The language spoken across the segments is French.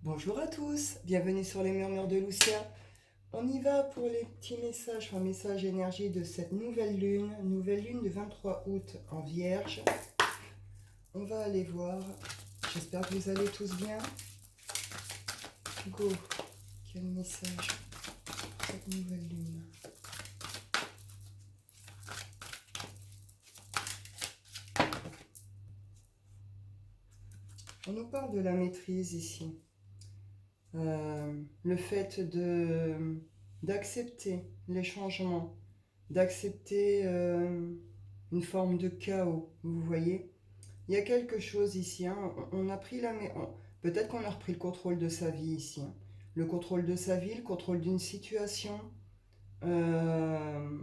Bonjour à tous, bienvenue sur les murmures de Lucia. On y va pour les petits messages, enfin messages énergie de cette nouvelle lune du 23 août en Vierge. On va aller voir, j'espère que vous allez tous bien. Go, quel message pour cette nouvelle lune. On nous parle de la maîtrise ici. Le fait d'accepter les changements, d'accepter une forme de chaos, vous voyez. Il y a quelque chose ici, hein. On a pris peut-être qu'on a repris le contrôle de sa vie ici, hein. Le contrôle de sa vie, le contrôle d'une situation. Euh,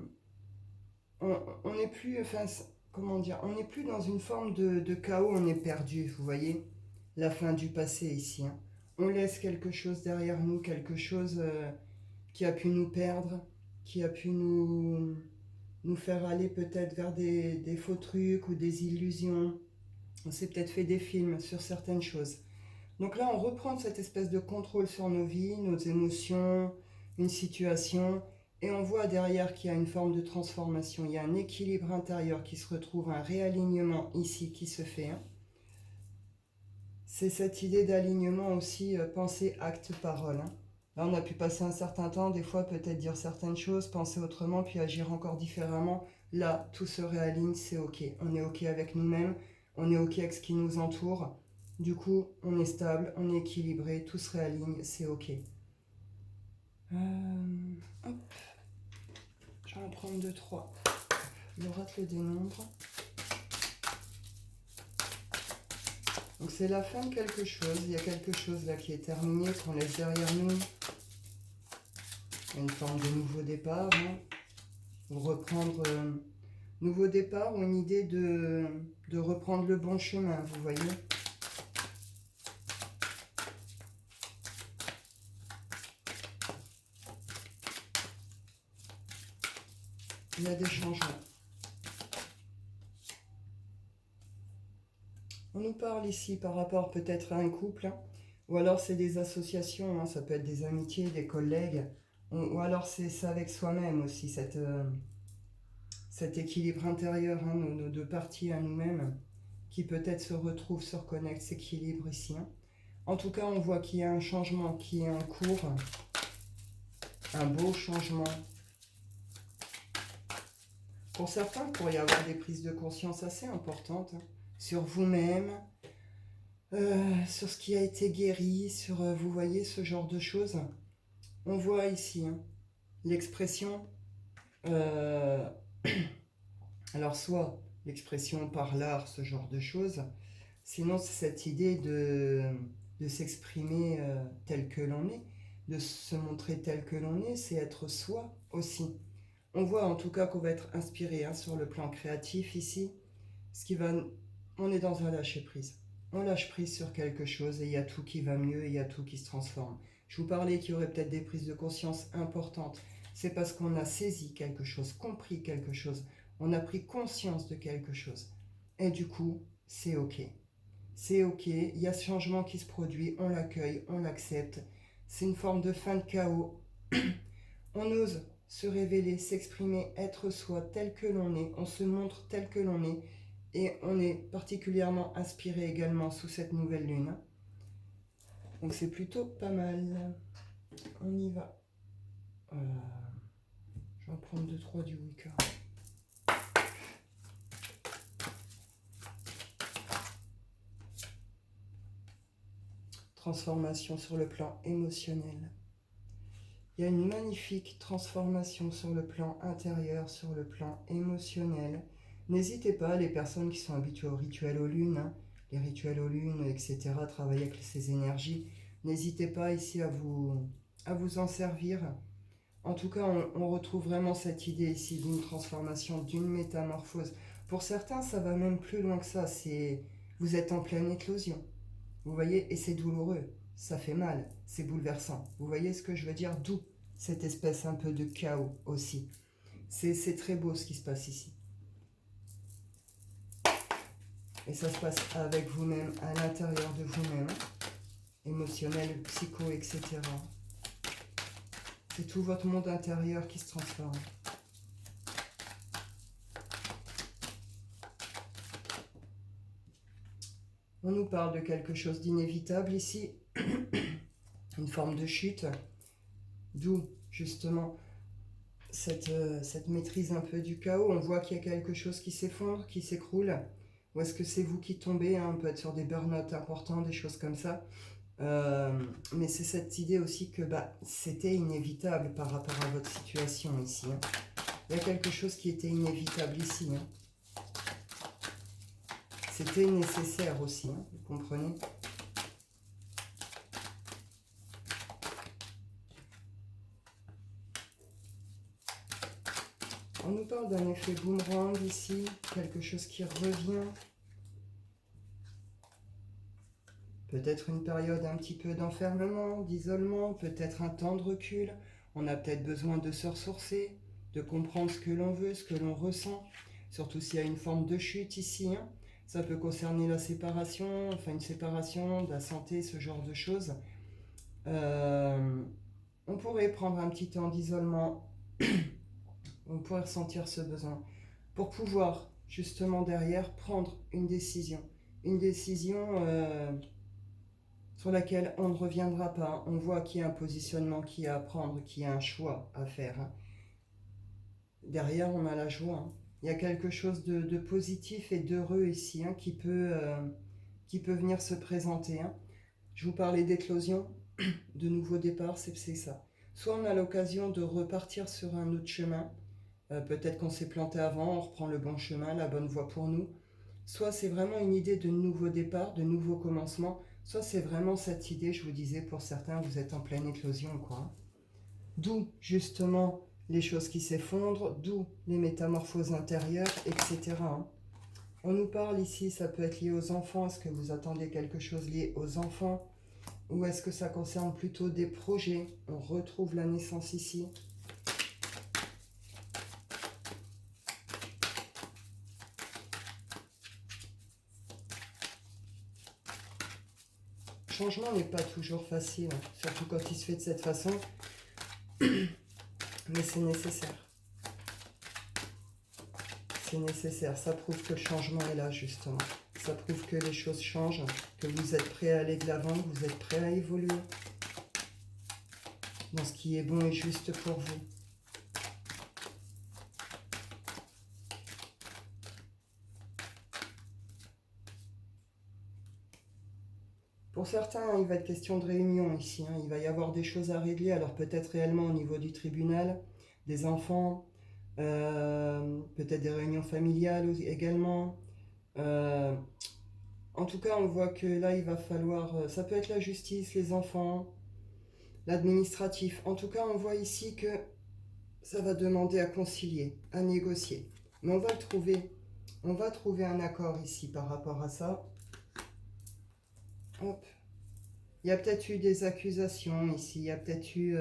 on n'est plus, enfin, comment dire, on n'est plus dans une forme de chaos, on est perdu, vous voyez. La fin du passé ici, hein. On laisse quelque chose derrière nous, quelque chose qui a pu nous perdre, qui a pu nous faire aller peut-être vers des faux trucs ou des illusions. On s'est peut-être fait des films sur certaines choses. Donc là, on reprend cette espèce de contrôle sur nos vies, nos émotions, une situation, et on voit derrière qu'il y a une forme de transformation. Il y a un équilibre intérieur qui se retrouve, un réalignement ici qui se fait, hein. C'est cette idée d'alignement aussi, pensée, acte, parole, hein. Là, on a pu passer un certain temps, des fois peut-être dire certaines choses, penser autrement, puis agir encore différemment. Là, tout se réaligne, c'est ok. On est ok avec nous-mêmes, on est ok avec ce qui nous entoure. Du coup, on est stable, on est équilibré, tout se réaligne, c'est ok. Hop, je vais en prendre deux, trois. L'oracle des nombres. Donc c'est la fin de quelque chose, il y a quelque chose là qui est terminé, qu'on laisse derrière nous. Une forme de nouveau départ, hein. Ou reprendre nouveau départ ou une idée de reprendre le bon chemin, vous voyez. Il y a des changements. On nous parle ici par rapport peut-être à un couple, hein, ou alors c'est des associations, hein, ça peut être des amitiés, des collègues, ou alors c'est ça avec soi-même aussi, cet équilibre intérieur, hein, nos deux parties à nous-mêmes, qui peut-être se retrouvent, se reconnectent, s'équilibrent ici, hein. En tout cas, on voit qu'il y a un changement qui est en cours, un beau changement. Pour certains, il pourrait y avoir des prises de conscience assez importantes, hein, sur vous-même, sur ce qui a été guéri, sur, vous voyez, ce genre de choses. On voit ici, hein, l'expression, euh, alors soit l'expression par l'art, ce genre de choses, sinon c'est cette idée de s'exprimer tel que l'on est, de se montrer tel que l'on est, c'est être soi aussi. On voit en tout cas qu'on va être inspiré, hein, sur le plan créatif ici. Ce qui va, on est dans un lâcher prise. On lâche prise sur quelque chose et il y a tout qui va mieux, il y a tout qui se transforme. Je vous parlais qu'il y aurait peut-être des prises de conscience importantes. C'est parce qu'on a saisi quelque chose, compris quelque chose, on a pris conscience de quelque chose. Et du coup, c'est ok. C'est ok, il y a ce changement qui se produit, on l'accueille, on l'accepte. C'est une forme de fin de chaos. On ose se révéler, s'exprimer, être soi tel que l'on est, on se montre tel que l'on est, et on est particulièrement inspiré également sous cette nouvelle lune. Donc c'est plutôt pas mal. On y va. Je vais en prendre 2-3 du Wicca. Transformation sur le plan émotionnel. Il y a une magnifique transformation sur le plan intérieur, sur le plan émotionnel. N'hésitez pas, les personnes qui sont habituées aux rituels aux lunes, hein, les rituels aux lunes, etc., travailler avec ces énergies, n'hésitez pas ici à vous en servir. En tout cas, on retrouve vraiment cette idée ici d'une transformation, d'une métamorphose. Pour certains, ça va même plus loin que ça. Vous êtes en pleine éclosion. Vous voyez, et c'est douloureux. Ça fait mal, c'est bouleversant. Vous voyez ce que je veux dire? D'où cette espèce un peu de chaos aussi. C'est très beau ce qui se passe ici. Et ça se passe avec vous-même, à l'intérieur de vous-même, émotionnel, psycho, etc. C'est tout votre monde intérieur qui se transforme. On nous parle de quelque chose d'inévitable ici, une forme de chute, d'où justement cette maîtrise un peu du chaos. On voit qu'il y a quelque chose qui s'effondre, qui s'écroule. Ou est-ce que c'est vous qui tombez, hein? On peut être sur des burn-out importants, des choses comme ça. Mais c'est cette idée aussi que c'était inévitable par rapport à votre situation ici. Hein. Il y a quelque chose qui était inévitable ici. Hein. C'était nécessaire aussi, hein, vous comprenez? On nous parle d'un effet boomerang ici, quelque chose qui revient. Peut-être une période un petit peu d'enfermement, d'isolement, peut-être un temps de recul. On a peut-être besoin de se ressourcer, de comprendre ce que l'on veut, ce que l'on ressent. Surtout s'il y a une forme de chute ici. Hein. Ça peut concerner la séparation, enfin une séparation, de la santé, ce genre de choses. On pourrait prendre un petit temps d'isolement. On pourrait ressentir ce besoin pour pouvoir justement derrière prendre une décision. Une décision sur laquelle on ne reviendra pas. On voit qu'il y a un positionnement qui est à prendre, qu'il y a un choix à faire. Hein. Derrière, on a la joie. Hein. Il y a quelque chose de positif et d'heureux ici hein, qui peut venir se présenter. Hein. Je vous parlais d'éclosion, de nouveau départ, c'est ça. Soit on a l'occasion de repartir sur un autre chemin, peut-être qu'on s'est planté avant, on reprend le bon chemin, la bonne voie pour nous. Soit c'est vraiment une idée de nouveau départ, de nouveau commencement, soit c'est vraiment cette idée, je vous disais, pour certains, vous êtes en pleine éclosion, quoi. D'où, justement, les choses qui s'effondrent, d'où les métamorphoses intérieures, etc. Hein. On nous parle ici, ça peut être lié aux enfants, est-ce que vous attendez quelque chose lié aux enfants? Ou est-ce que ça concerne plutôt des projets? On retrouve la naissance ici. Le changement n'est pas toujours facile, hein, surtout quand il se fait de cette façon, mais c'est nécessaire. C'est nécessaire, ça prouve que le changement est là justement. Ça prouve que les choses changent, que vous êtes prêt à aller de l'avant, que vous êtes prêt à évoluer dans ce qui est bon et juste pour vous. Pour certains, il va être question de réunion ici. Hein. Il va y avoir des choses à régler, alors peut-être réellement au niveau du tribunal, des enfants, peut-être des réunions familiales également. En tout cas, on voit que là, il va falloir... ça peut être la justice, les enfants, l'administratif. En tout cas, on voit ici que ça va demander à concilier, à négocier. Mais on va le trouver. On va trouver un accord ici par rapport à ça. Hop. Il y a peut-être eu des accusations ici. Il y a peut-être eu...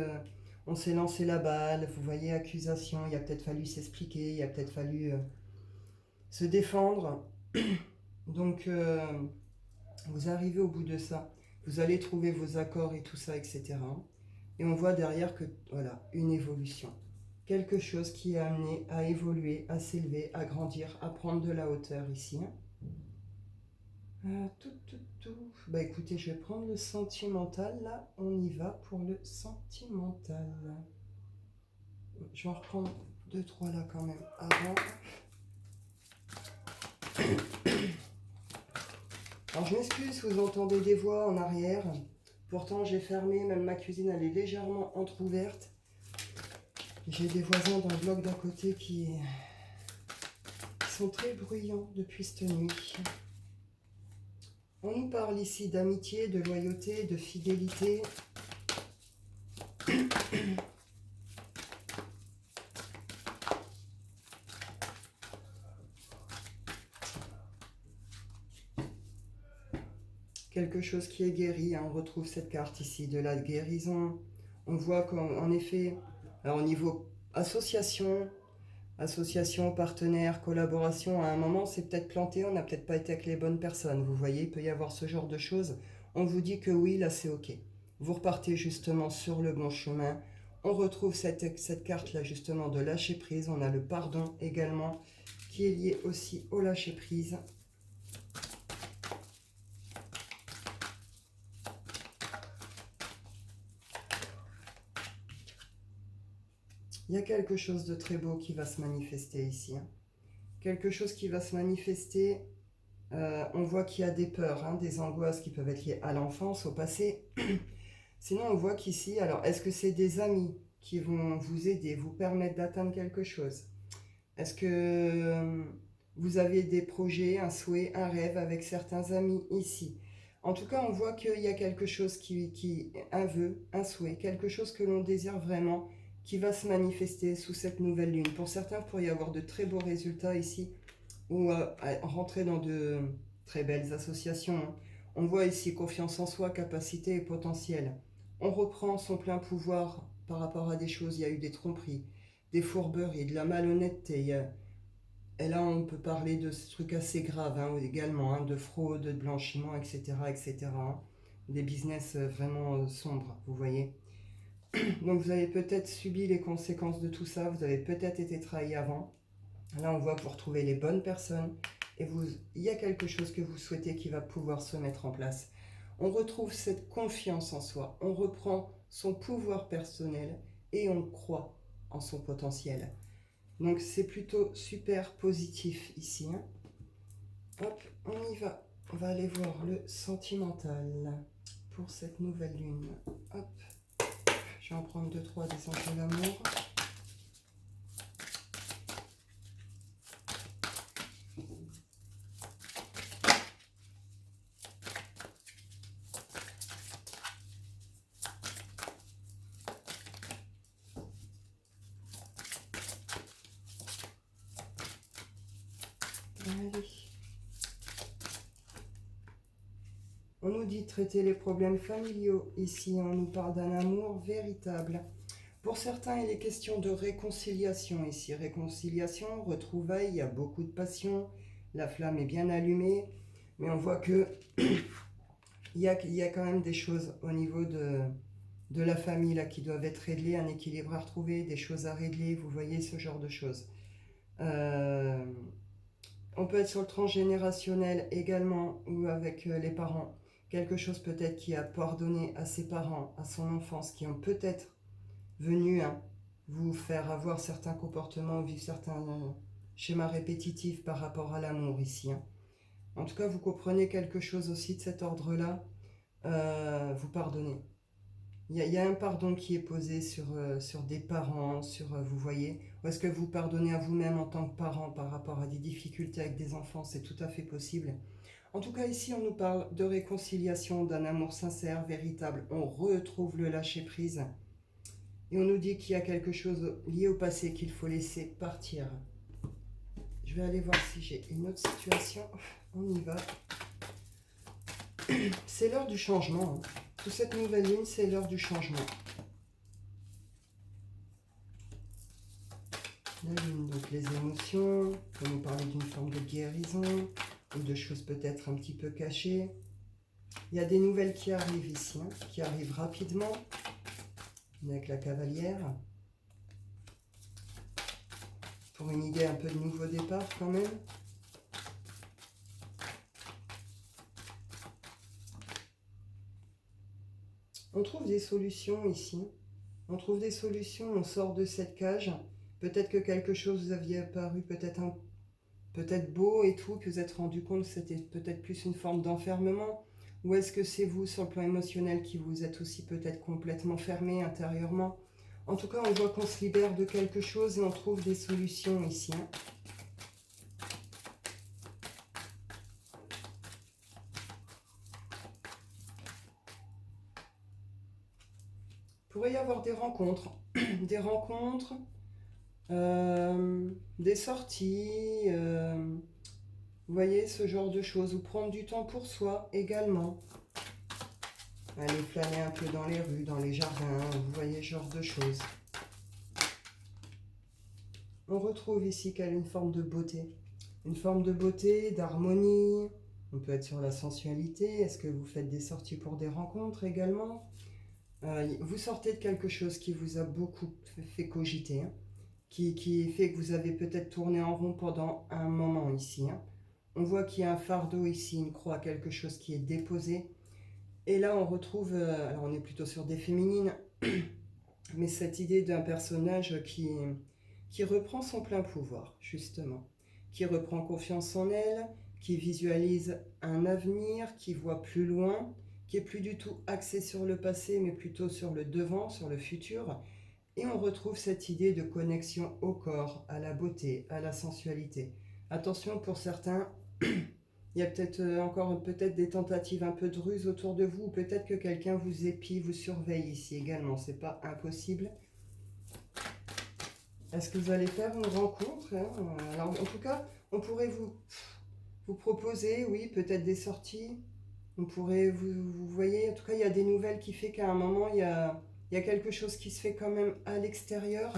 on s'est lancé la balle. Vous voyez, accusation. Il a peut-être fallu s'expliquer. Il a peut-être fallu se défendre. Donc, vous arrivez au bout de ça. Vous allez trouver vos accords et tout ça, etc. Et on voit derrière que, voilà, une évolution. Quelque chose qui est amené à évoluer, à s'élever, à grandir, à prendre de la hauteur ici. Bah écoutez, je vais prendre le sentimental. Là, on y va pour le sentimental. Je vais en reprendre 2-3 là quand même avant. Alors je m'excuse si vous entendez des voix en arrière. Pourtant j'ai fermé, même ma cuisine elle est légèrement entrouverte. J'ai des voisins dans le bloc d'à côté qui sont très bruyants depuis cette nuit. On nous parle ici d'amitié, de loyauté, de fidélité. Quelque chose qui est guéri, hein. On retrouve cette carte ici de la guérison. On voit qu'en effet, alors au niveau association, partenaire, collaboration, à un moment c'est peut-être planté, on n'a peut-être pas été avec les bonnes personnes. Vous voyez, il peut y avoir ce genre de choses. on vous dit que oui, là c'est ok. Vous repartez justement sur le bon chemin. On retrouve cette carte-là justement de lâcher prise. On a le pardon également qui est lié aussi au lâcher prise. Il y a quelque chose de très beau qui va se manifester ici. Quelque chose qui va se manifester. On voit qu'il y a des peurs, des angoisses qui peuvent être liées à l'enfance, au passé. Sinon, on voit qu'ici, alors, est-ce que c'est des amis qui vont vous aider, vous permettre d'atteindre quelque chose? Est-ce que vous avez des projets, un souhait, un rêve avec certains amis ici? En tout cas, on voit qu'il y a quelque chose un vœu, un souhait, quelque chose que l'on désire vraiment, qui va se manifester sous cette nouvelle lune. Pour certains, il pourrait y avoir de très beaux résultats ici, ou rentrer dans de très belles associations. On voit ici confiance en soi, capacité et potentiel. On reprend son plein pouvoir par rapport à des choses. Il y a eu des tromperies, des fourberies, de la malhonnêteté. Et là, on peut parler de ce truc assez grave également, de fraude, de blanchiment, etc. etc. Des business vraiment sombres, vous voyez. Donc vous avez peut-être subi les conséquences de tout ça, vous avez peut-être été trahi avant. Là, on voit que vous retrouvez les bonnes personnes et il y a quelque chose que vous souhaitez qui va pouvoir se mettre en place. On retrouve cette confiance en soi, on reprend son pouvoir personnel et on croit en son potentiel. Donc c'est plutôt super positif ici. Hop, on y va. On va aller voir le sentimental pour cette nouvelle lune. Hop, je vais en prendre 2-3 des anges de l'amour. Allez. On nous dit traiter les problèmes familiaux. Ici, on nous parle d'un amour véritable. Pour certains, il est question de réconciliation ici. Réconciliation, retrouvailles, il y a beaucoup de passion. La flamme est bien allumée. Mais on voit que il y a quand même des choses au niveau de la famille là, qui doivent être réglées, un équilibre à retrouver, des choses à régler. Vous voyez ce genre de choses. On peut être sur le transgénérationnel également ou avec les parents. Quelque chose peut-être qui a pardonné à ses parents, à son enfance, qui ont peut-être venu vous faire avoir certains comportements, vivre certains schémas répétitifs par rapport à l'amour ici. En tout cas, vous comprenez quelque chose aussi de cet ordre-là. Vous pardonnez. Il y a un pardon qui est posé sur des parents, vous voyez. Ou est-ce que vous pardonnez à vous-même en tant que parent par rapport à des difficultés avec des enfants? C'est tout à fait possible. En tout cas, ici, on nous parle de réconciliation, d'un amour sincère, véritable. On retrouve le lâcher-prise. Et on nous dit qu'il y a quelque chose lié au passé qu'il faut laisser partir. Je vais aller voir si j'ai une autre situation. On y va. C'est l'heure du changement. Toute cette nouvelle lune, c'est l'heure du changement. La lune, donc les émotions. On peut nous parler d'une forme de guérison ou de choses peut-être un petit peu cachées. Il y a des nouvelles qui arrivent ici, qui arrivent rapidement. Avec la cavalière. Pour une idée un peu de nouveau départ quand même. On trouve des solutions ici. On trouve des solutions, on sort de cette cage. Peut-être que quelque chose vous aviez apparu peut-être beau et tout, que vous êtes rendu compte que c'était peut-être plus une forme d'enfermement. Ou est-ce que c'est vous, sur le plan émotionnel, qui vous êtes aussi peut-être complètement fermé intérieurement? En tout cas, on voit qu'on se libère de quelque chose et on trouve des solutions ici. Il pourrait y avoir des rencontres. Des rencontres, des sorties, vous voyez, ce genre de choses. Ou prendre du temps pour soi également. Aller flâner un peu dans les rues, dans les jardins, vous voyez, ce genre de choses. On retrouve ici qu'elle a une forme de beauté. Une forme de beauté, d'harmonie. On peut être sur la sensualité. Est-ce que vous faites des sorties pour des rencontres également? Vous sortez de quelque chose qui vous a beaucoup fait cogiter, hein, qui fait que vous avez peut-être tourné en rond pendant un moment ici, hein. On voit qu'il y a un fardeau ici, une croix, quelque chose qui est déposé. Et là, on retrouve, alors on est plutôt sur des féminines, mais cette idée d'un personnage qui reprend son plein pouvoir, justement, qui reprend confiance en elle, qui visualise un avenir, qui voit plus loin, qui est plus du tout axé sur le passé, mais plutôt sur le devant, sur le futur. Et on retrouve cette idée de connexion au corps, à la beauté, à la sensualité. Attention, pour certains, il y a peut-être encore peut-être des tentatives un peu de ruse autour de vous, ou peut-être que quelqu'un vous épie, vous surveille ici également, c'est pas impossible. Est-ce que vous allez faire une rencontre, hein? Alors, en tout cas, on pourrait vous proposer, oui, peut-être des sorties. On pourrait, vous voyez, en tout cas, il y a des nouvelles qui fait qu'à un moment, il y a quelque chose qui se fait quand même à l'extérieur.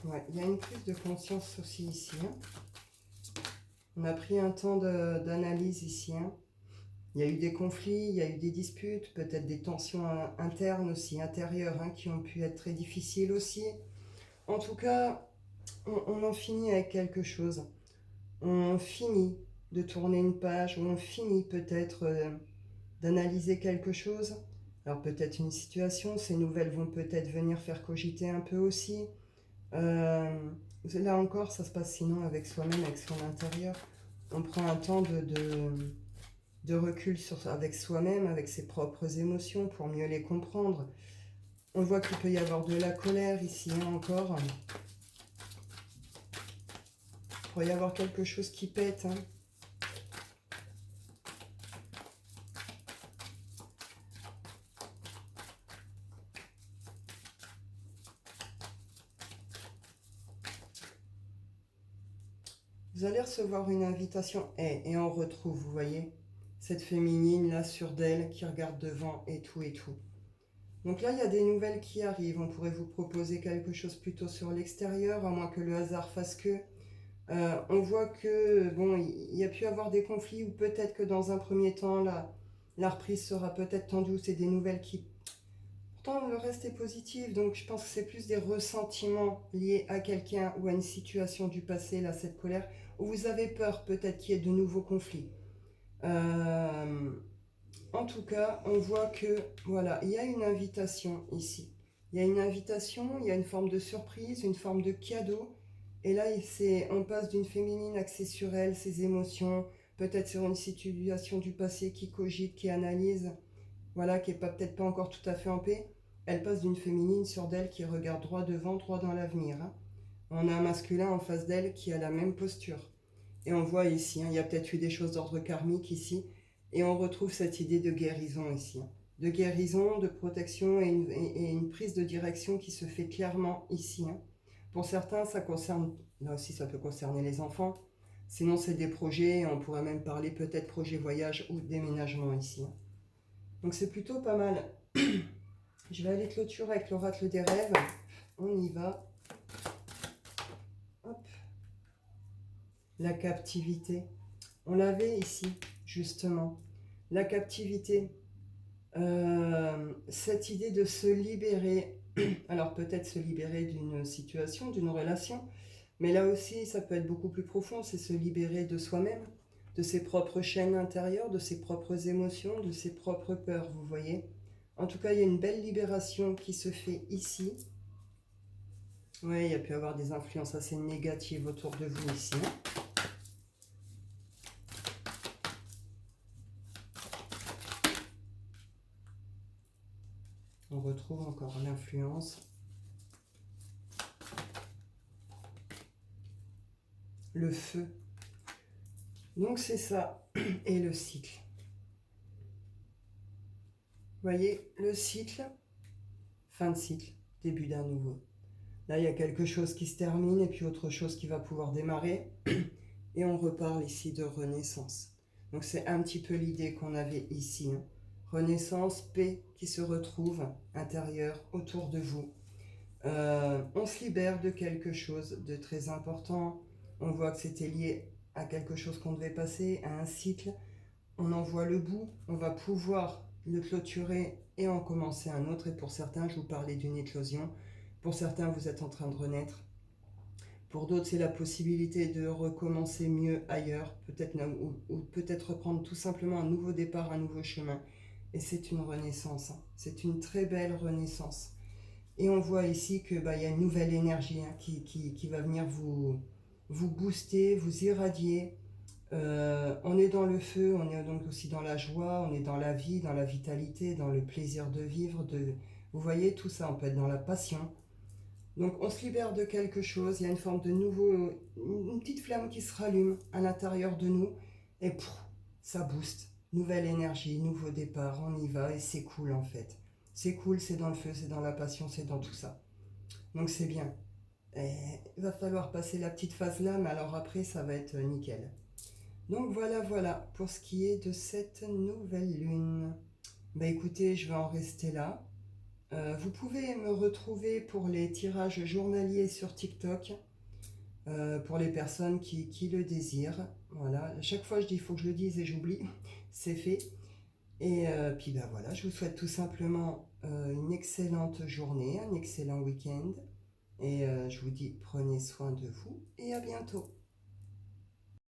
Ouais, il y a une prise de conscience aussi ici, hein. On a pris un temps d'analyse ici, hein. Il y a eu des conflits, il y a eu des disputes, peut-être des tensions internes aussi, intérieures, hein, qui ont pu être très difficiles aussi. En tout cas, on en finit avec quelque chose. On finit de tourner une page, ou on finit peut-être d'analyser quelque chose. Alors peut-être une situation, ces nouvelles vont peut-être venir faire cogiter un peu aussi. Euh, Là encore, ça se passe sinon avec soi-même, avec son intérieur. On prend un temps de recul avec soi-même, avec ses propres émotions pour mieux les comprendre. On voit qu'il peut y avoir de la colère ici, hein, encore. Il pourrait y avoir quelque chose qui pète, hein. Vous allez recevoir une invitation et on retrouve, vous voyez, cette féminine là sur d'elle qui regarde devant et tout et tout. Donc là, il y a des nouvelles qui arrivent. On pourrait vous proposer quelque chose plutôt sur l'extérieur, à moins que le hasard fasse que. On voit que, bon, il y a pu avoir des conflits ou peut-être que dans un premier temps, la reprise sera peut-être tendue. C'est des nouvelles qui... Pourtant, le reste est positif, donc je pense que c'est plus des ressentiments liés à quelqu'un ou à une situation du passé, là, cette colère, où vous avez peur peut-être qu'il y ait de nouveaux conflits. Euh, En tout cas, on voit que, voilà, il y a une invitation ici. Il y a une invitation, il y a une forme de surprise, une forme de cadeau. Et là, on passe d'une féminine axée sur elle, ses émotions, peut-être sur une situation du passé qui cogite, qui analyse, voilà, qui n'est peut-être pas encore tout à fait en paix. Elle passe d'une féminine sur d'elle qui regarde droit devant, droit dans l'avenir, hein. On a un masculin en face d'elle qui a la même posture. Et on voit ici, hein, il y a peut-être eu des choses d'ordre karmique ici, et on retrouve cette idée de guérison ici, hein. De guérison, de protection et une prise de direction qui se fait clairement ici, hein. Pour certains, ça concerne, là aussi ça peut concerner les enfants, sinon c'est des projets, on pourrait même parler peut-être projet voyage ou déménagement ici, hein. Donc c'est plutôt pas mal. Je vais aller clôturer avec l'oracle des rêves, on y va. Hop. La captivité. On l'avait ici, justement. La captivité. Cette idée de se libérer. Alors peut-être se libérer d'une situation, d'une relation, mais là aussi ça peut être beaucoup plus profond, c'est se libérer de soi-même, de ses propres chaînes intérieures, de ses propres émotions, de ses propres peurs, vous voyez. En tout cas, il y a une belle libération qui se fait ici. Oui, il y a pu y avoir des influences assez négatives autour de vous ici, hein. On retrouve encore l'influence. Le feu. Donc c'est ça. Et le cycle. Vous voyez, le cycle, fin de cycle, début d'un nouveau. Là, il y a quelque chose qui se termine et puis autre chose qui va pouvoir démarrer. Et on reparle ici de renaissance. Donc c'est un petit peu l'idée qu'on avait ici, hein. Renaissance, paix qui se retrouve intérieur autour de vous. On se libère de quelque chose de très important. On voit que c'était lié à quelque chose qu'on devait passer, à un cycle. On en voit le bout. On va pouvoir le clôturer et en commencer un autre. Et pour certains, je vous parlais d'une éclosion. Pour certains, vous êtes en train de renaître. Pour d'autres, c'est la possibilité de recommencer mieux ailleurs, peut-être ou peut-être reprendre tout simplement un nouveau départ, un nouveau chemin. Et c'est une renaissance, hein. C'est une très belle renaissance. Et on voit ici que y a une nouvelle énergie, hein, qui va venir vous booster, vous irradier. On est dans le feu, on est donc aussi dans la joie, on est dans la vie, dans la vitalité, dans le plaisir de vivre. Vous voyez, tout ça, on peut être dans la passion. Donc on se libère de quelque chose, il y a une forme de nouveau, une petite flamme qui se rallume à l'intérieur de nous et ça booste. Nouvelle énergie, nouveau départ, on y va et c'est cool en fait. C'est cool, c'est dans le feu, c'est dans la passion, c'est dans tout ça. Donc c'est bien. Et il va falloir passer la petite phase là, mais alors après ça va être nickel. Donc voilà pour ce qui est de cette nouvelle lune. Bah écoutez, je vais en rester là. Vous pouvez me retrouver pour les tirages journaliers sur TikTok, pour les personnes qui le désirent. Voilà, à chaque fois je dis il faut que je le dise et j'oublie, c'est fait. Et puis ben voilà, je vous souhaite tout simplement une excellente journée, un excellent week-end. Et je vous dis prenez soin de vous et à bientôt.